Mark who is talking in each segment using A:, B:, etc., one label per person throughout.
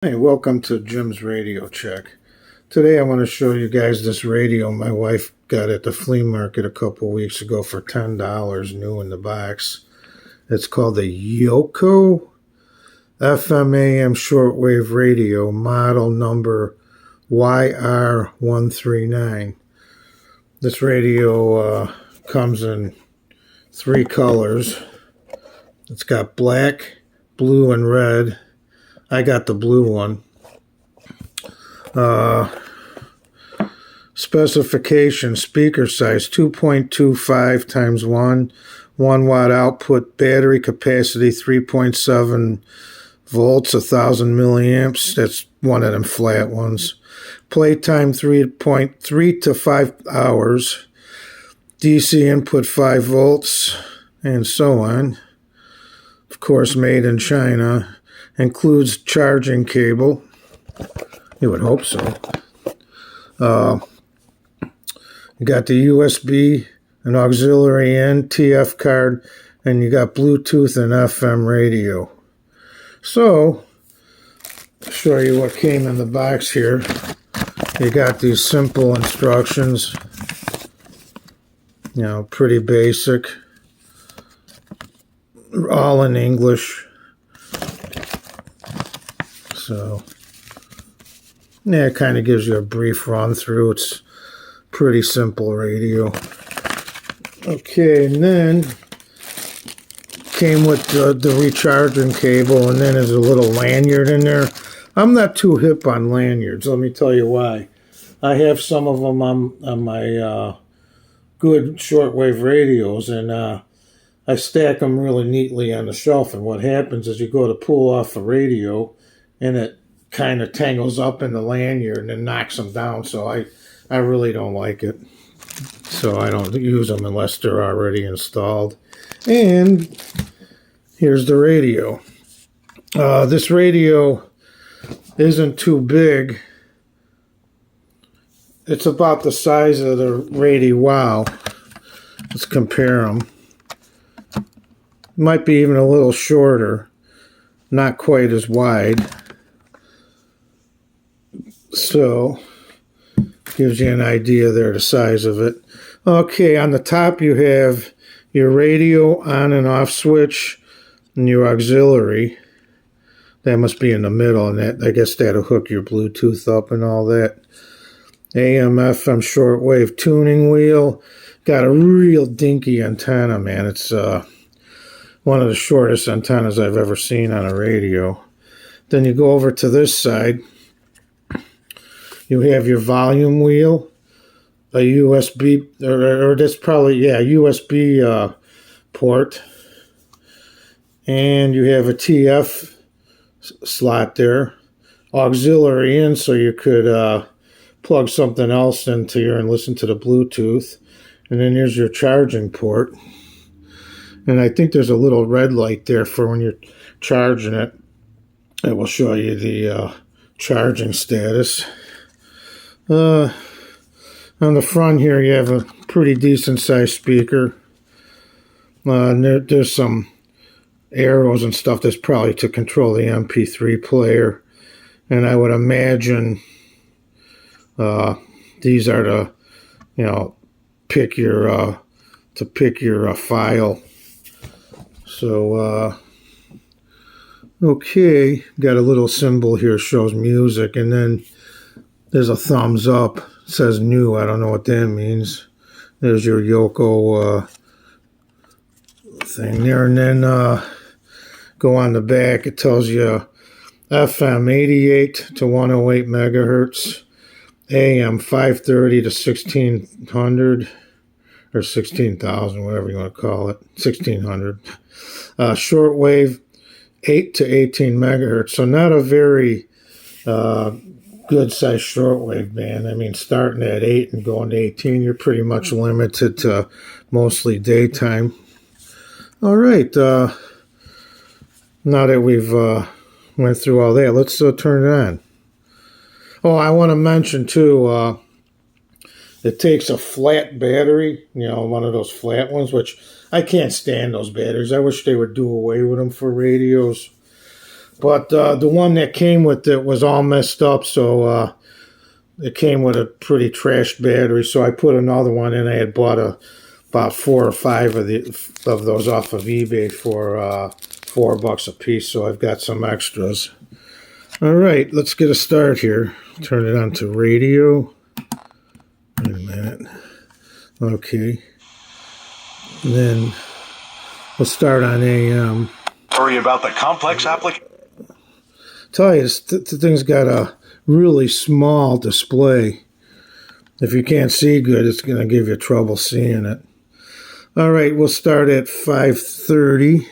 A: Hey, welcome to Jim's Radio Check. Today I want to show you guys this radio my wife got at the flea market a couple weeks ago for $10 new in the box. It's called the Yoco FM AM shortwave radio, model number YR139. This radio comes in three colors. It's got black, blue, and red. I got the blue one. Specification, speaker size 2.25 times 1 watt output, battery capacity 3.7 volts, 1000 milliamps. That's one of them flat ones. Playtime 3.3 to 5 hours. DC input 5 volts, and so on. Of course, made in China. Includes charging cable. You would hope so. You got the USB, an auxiliary in, TF card, and you got Bluetooth and FM radio. So, to show you what came in the box here, you got these simple instructions. You know, pretty basic. All in English. So, yeah, it kind of gives you a brief run through. It's pretty simple radio. Okay, and then came with the recharging cable, and then there's a little lanyard in there. I'm not too hip on lanyards. Let me tell you why. I have some of them on my good shortwave radios, and I stack them really neatly on the shelf. And what happens is you go to pull off a radio, and it kind of tangles up in the lanyard and then knocks them down. So I really don't like it. So I don't use them unless they're already installed. And here's the radio. This radio isn't too big. It's about the size of the Radio Wow. Let's compare them. Might be even a little shorter. Not quite as wide. So, gives you an idea there, the size of it. Okay, on the top you have your radio on and off switch and your auxiliary. That must be in the middle, and that I guess that'll hook your Bluetooth up and all that. AM, FM shortwave tuning wheel. Got a real dinky antenna, man. It's one of the shortest antennas I've ever seen on a radio. Then you go over to this side. You have your volume wheel, a USB, or that's probably, yeah, USB port. And you have a TF slot there. Auxiliary in, so you could plug something else into here and listen to the Bluetooth. And then here's your charging port. And I think there's a little red light there for when you're charging it. It will show you the charging status. On the front here, you have a pretty decent sized speaker. There's some arrows and stuff that's probably to control the MP3 player. And I would imagine these are to, you know, pick your file. So, okay, got a little symbol here, shows music, and then there's a thumbs up. It says new. I don't know what that means. There's your Yoco thing there. And then go on the back. It tells you FM 88 to 108 megahertz. AM 530 to 1600. Or 16,000, whatever you want to call it. 1600. Shortwave 8 to 18 megahertz. So not a very good size shortwave band. I mean, starting at 8 and going to 18, you're pretty much limited to mostly daytime. All right. Now that we've went through all that, let's turn it on. Oh, I want to mention too, it takes a flat battery, you know, one of those flat ones, which I can't stand those batteries. I wish they would do away with them for radios. But the one that came with it was all messed up, so it came with a pretty trashed battery. So I put another one in. I had bought about 4 or 5 of those off of eBay for $4 a piece. So I've got some extras. All right, let's get a start here. Turn it on to radio. Wait a minute. Okay. And then we'll start on AM.
B: Worry about the complex application.
A: Tell you, the thing's got a really small display. If you can't see good, it's going to give you trouble seeing it. All right, we'll start at 530.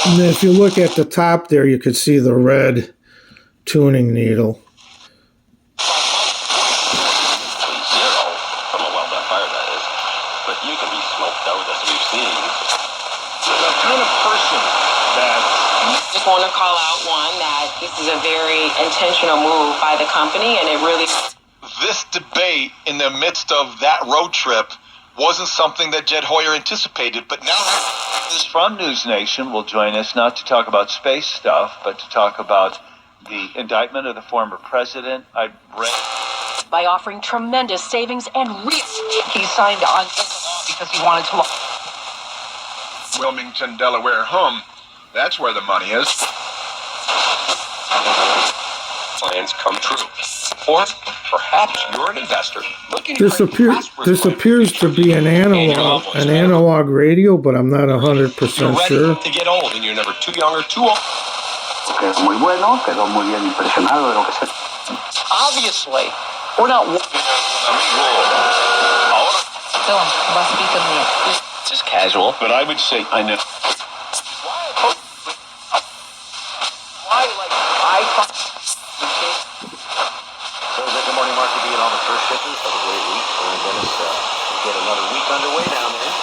A: And then if you look at the top there, you could see the red tuning needle.
C: I want to call out one that this is a very intentional move by the company, and it really...
B: This debate in the midst of that road trip wasn't something that Jed Hoyer anticipated, but now... From News Nation will join us not to talk about space stuff, but to talk about the indictment of the former president. I read...
C: By offering tremendous savings and he signed on because he wanted to...
B: Wilmington, Delaware home. That's where the money is. Plans come true. Or perhaps you're an investor looking
A: This appears to be an analog radio, but I'm not 100% sure.
B: To get old and you're never too young or too old. Obviously, we're not. Just casual, but I would say I know. So is it Good Morning Mark to be on the first shipment of a great week? And Dennis get another week underway down there.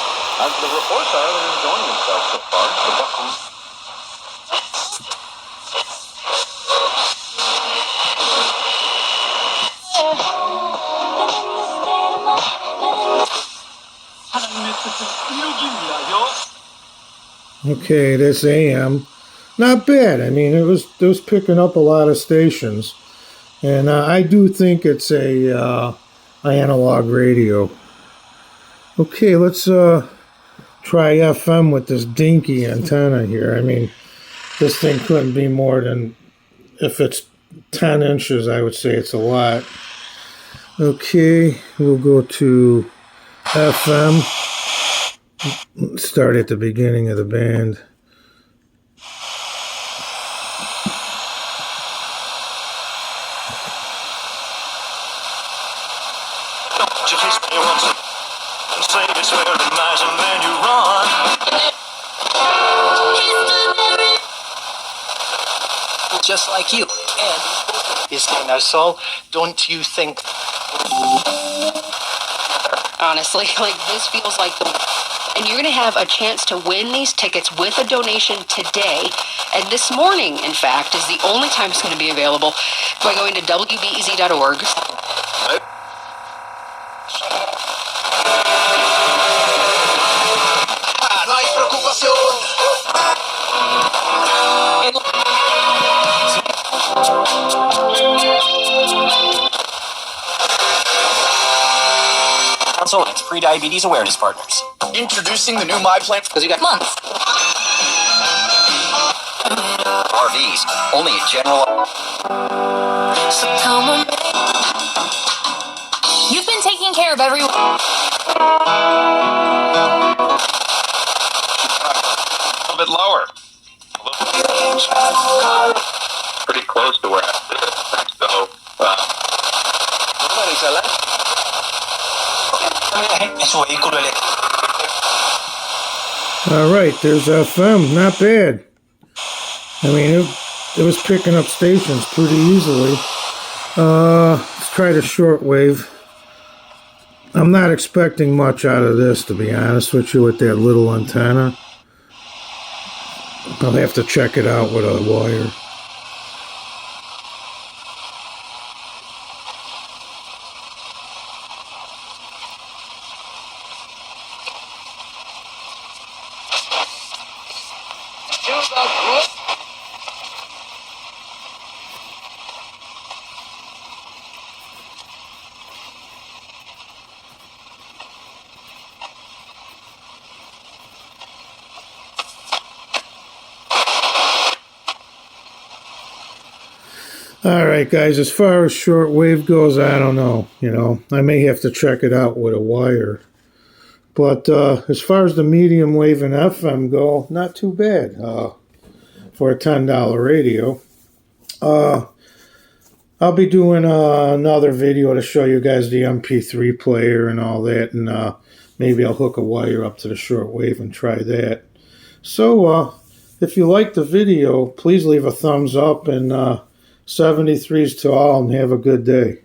B: The reports are they're enjoying themselves so far. So buckle.
A: Okay, this AM, not bad. I mean, it was picking up a lot of stations, and I do think it's a analog radio. Okay, let's try FM with this dinky antenna here. I mean, this thing couldn't be more than, if it's 10 inches, I would say it's a lot. Okay, we'll go to FM. Start at the beginning of the band.
D: Just like you, and is there now, Saul? Don't you think?
E: Honestly, like this feels like the. And you're going to have a chance to win these tickets with a donation today. And this morning, in fact, is the only time it's going to be available by going to WBEZ.org.
D: Council and its pre-diabetes awareness partners. Introducing the new My Plan, because you got months. RVs, only at General.
F: So come on. You've been taking care of everyone.
B: A little bit lower. Pretty close to where I live. So,
A: all right, there's FM. Not bad. I mean, it was picking up stations pretty easily. Let's try the shortwave. I'm not expecting much out of this, to be honest with you, with that little antenna. I'll have to check it out with a wire. Alright guys, as far as shortwave goes, I don't know. I may have to check it out with a wire. But as far as the medium wave and FM go, not too bad for a $10 radio. I'll be doing another video to show you guys the MP3 player and all that, and maybe I'll hook a wire up to the shortwave and try that. So, if you liked the video, please leave a thumbs up, and 73s to all, and have a good day.